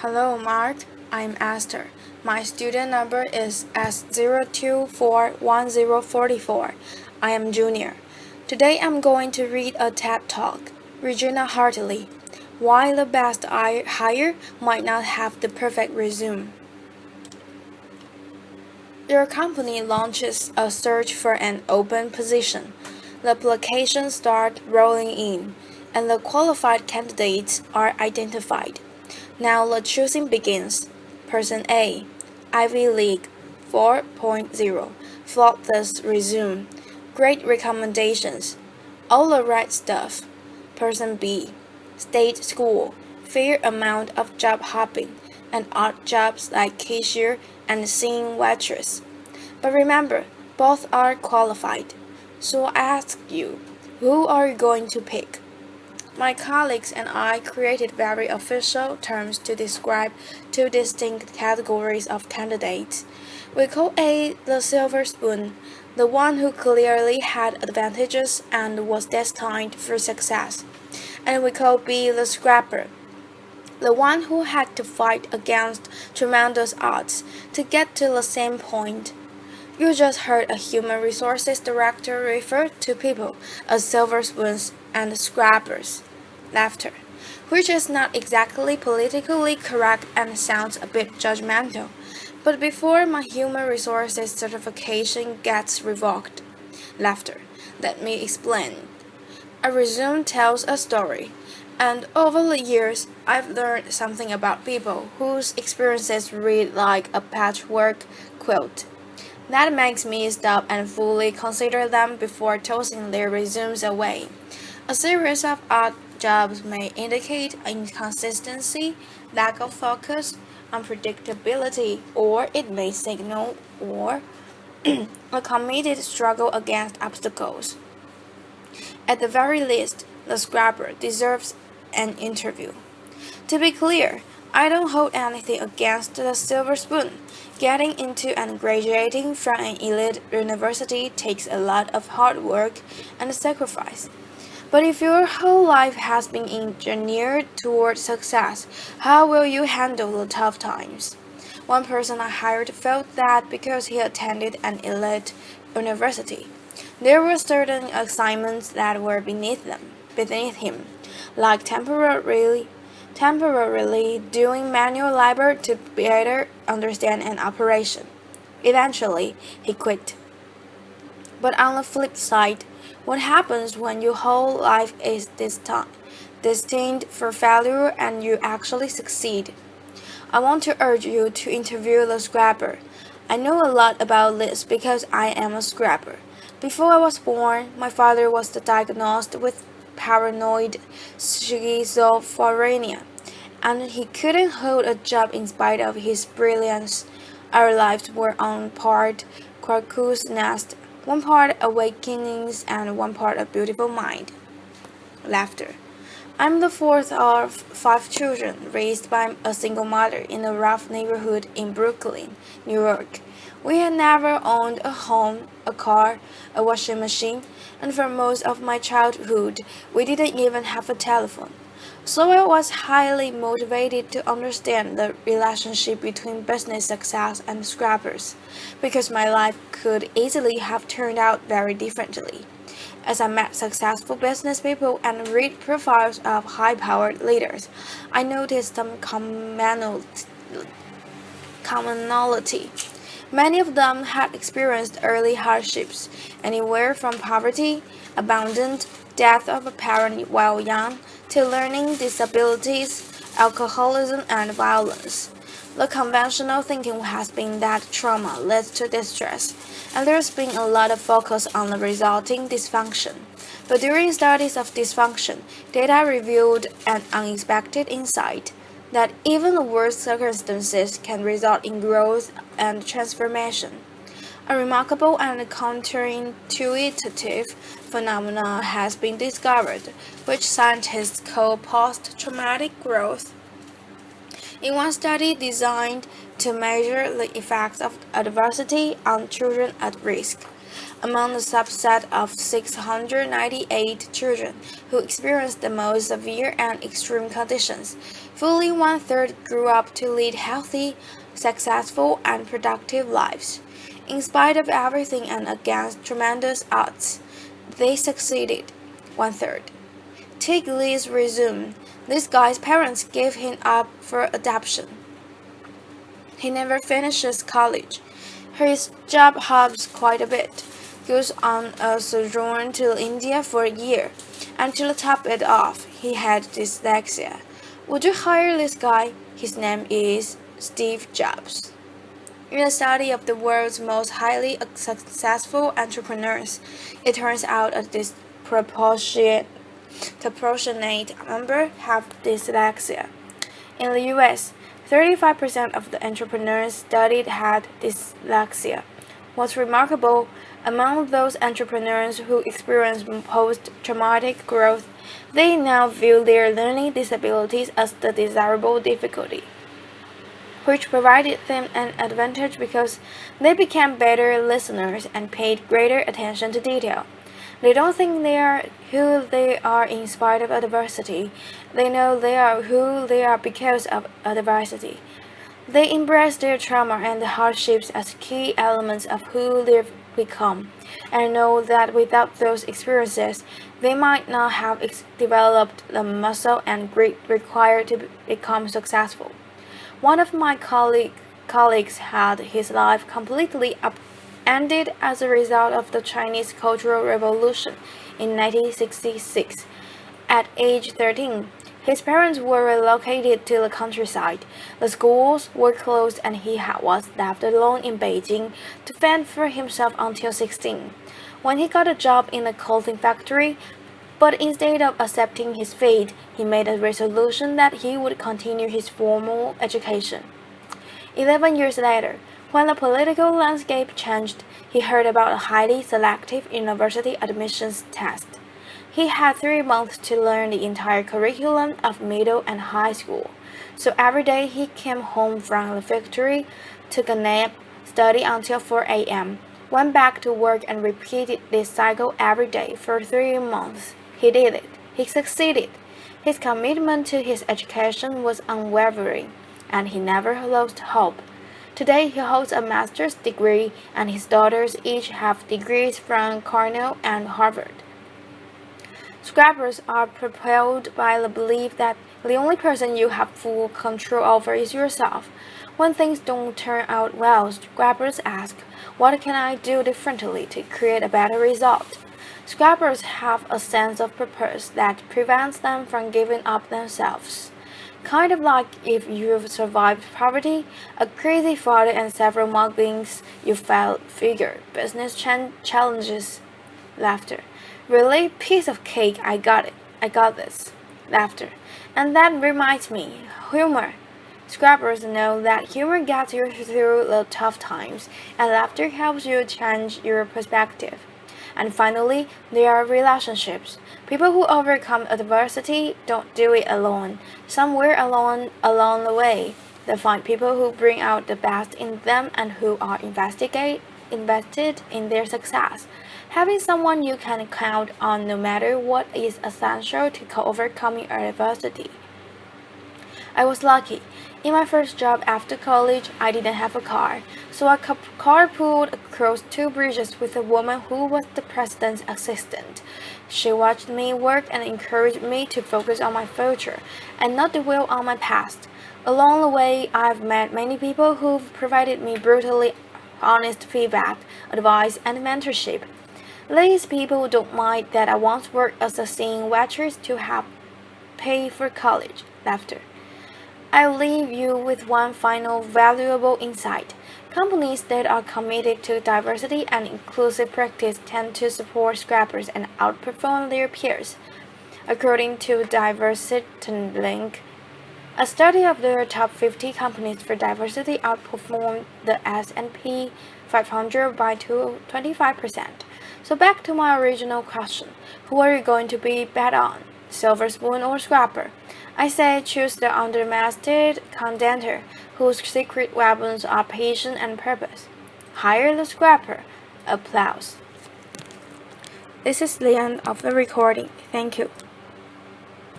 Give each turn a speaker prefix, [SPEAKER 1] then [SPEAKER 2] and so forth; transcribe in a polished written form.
[SPEAKER 1] Hello, Mark. I'm Esther. My student number is S0241044. I am junior. Today I'm going to read a TED Talk. Regina Hartley. Why the best hire might not have the perfect resume. Your company launches a search for an open position. The applications start rolling in, and the qualified candidates are identified. Now the choosing begins. Person A, Ivy League 4.0, flawless resume, great recommendations, all the right stuff. Person B, State School, fair amount of job hopping, and odd jobs like cashier and singing waitress. But remember, both are qualified. So I ask you, who are you going to pick? My colleagues and I created very official terms to describe two distinct categories of candidates. We call A the silver spoon, the one who clearly had advantages and was destined for success, and we call B the scrapper, the one who had to fight against tremendous odds to get to the same point. You just heard a human resources director refer to people as silver spoons and scrappers. Laughter, which is not exactly politically correct and sounds a bit judgmental. But before my human resources certification gets revoked. Laughter, let me explain. A resume tells a story, and over the years, I've learned something about people whose experiences read like a patchwork quilt. That makes me stop and fully consider them before tossing their resumes away. A series of odd jobs may indicate inconsistency, lack of focus, unpredictability, or it may signal or a committed struggle against obstacles. At the very least, the scrapper deserves an interview. To be clear, I don't hold anything against the silver spoon. Getting into and graduating from an elite university takes a lot of hard work and sacrifice. But if your whole life has been engineered toward success, how will you handle the tough times? One person I hired felt that because he attended an elite university, there were certain assignments that were beneath him, like temporarily doing manual labor to better understand an operation. Eventually, he quit. But on the flip side, what happens when your whole life is destined for failure and you actually succeed? I want to urge you to interview the scrapper. I know a lot about this because I am a scrapper. Before I was born, my father was diagnosed with paranoid schizophrenia, and he couldn't hold a job in spite of his brilliance. Our lives were on part cuckoo's nest, one part awakenings and one part a beautiful mind. Laughter. I'm the fourth of five children raised by a single mother in a rough neighborhood in Brooklyn, New York. We had never owned a home, a car, a washing machine, and for most of my childhood, we didn't even have a telephone. So I was highly motivated to understand the relationship between business success and scrappers, because my life could easily have turned out very differently. As I met successful business people and read profiles of high-powered leaders, I noticed some commonality. Many of them had experienced early hardships, anywhere from poverty, abandonment, death of a parent while young, to learning disabilities, alcoholism, and violence. The conventional thinking has been that trauma leads to distress, and there's been a lot of focus on the resulting dysfunction. But during studies of dysfunction, data revealed an unexpected insight that even the worst circumstances can result in growth and transformation. A remarkable and counterintuitive phenomenon has been discovered, which scientists call post-traumatic growth. In one study designed to measure the effects of adversity on children at risk, Among the subset of 698 children who experienced the most severe and extreme conditions, fully one-third grew up to lead healthy, successful, and productive lives. In spite of everything and against tremendous odds, they succeeded. One-third. Take Lee's resume. This guy's parents gave him up for adoption. He never finishes college. His job hops quite a bit. Goes on a sojourn to India for a year, and to top it off, he had dyslexia. Would you hire this guy? His name is Steve Jobs. In the study of the world's most highly successful entrepreneurs, it turns out a disproportionate number have dyslexia. In the US, 35% of the entrepreneurs studied had dyslexia. What's remarkable, among those entrepreneurs who experience post-traumatic growth, they now view their learning disabilities as the desirable difficulty, which provided them an advantage because they became better listeners and paid greater attention to detail. They don't think they are who they are in spite of adversity. They know they are who they are because of adversity. They embrace their trauma and the hardships as key elements of who they've become, and know that without those experiences, they might not have developed the muscle and grit required to become successful. One of my colleagues had his life completely upended as a result of the Chinese Cultural Revolution in 1966. At age 13, his parents were relocated to the countryside. The schools were closed and he was left alone in Beijing to fend for himself until 16, when he got a job in a clothing factory. But instead of accepting his fate, he made a resolution that he would continue his formal education. 11 years later, when the political landscape changed, he heard about a highly selective university admissions test. He had 3 months to learn the entire curriculum of middle and high school. So every day he came home from the factory, took a nap, studied until 4 a.m., went back to work and repeated this cycle every day for 3 months. He did it. He succeeded. His commitment to his education was unwavering, and he never lost hope. Today he holds a master's degree, and his daughters each have degrees from Cornell and Harvard. Scrappers are propelled by the belief that the only person you have full control over is yourself. When things don't turn out well, scrappers ask, what can I do differently to create a better result? Scrappers have a sense of purpose that prevents them from giving up themselves. Kind of like if you've survived poverty, a crazy father and several muggings, you figure business challenges. Laughter. Really? Piece of cake, I got it. I got this. Laughter. And that reminds me, humor. Scrappers know that humor gets you through the tough times, and laughter helps you change your perspective. And finally, there are relationships. People who overcome adversity don't do it alone. Somewhere along the way, they find people who bring out the best in them and who are invested in their success. Having someone you can count on no matter what is essential to overcoming adversity. I was lucky. In my first job after college, I didn't have a car, so I carpooled across 2 bridges with a woman who was the president's assistant. She watched me work and encouraged me to focus on my future and not dwell on my past. Along the way, I've met many people who've provided me brutally honest feedback, advice, and mentorship. These people don't mind that I once worked as a singing waitress to help pay for college. Laughter. I'll leave you with one final valuable insight. Companies that are committed to diversity and inclusive practice tend to support scrappers and outperform their peers. According to Diversity Link, a study of the top 50 companies for diversity outperformed the S&P 500 by 25%. So back to my original question, who are you going to be bet on, silver spoon or scrapper? I say choose the undermasted contender, whose secret weapons are patience and purpose. Hire the scrapper. Applause. This is the end of the recording. Thank you.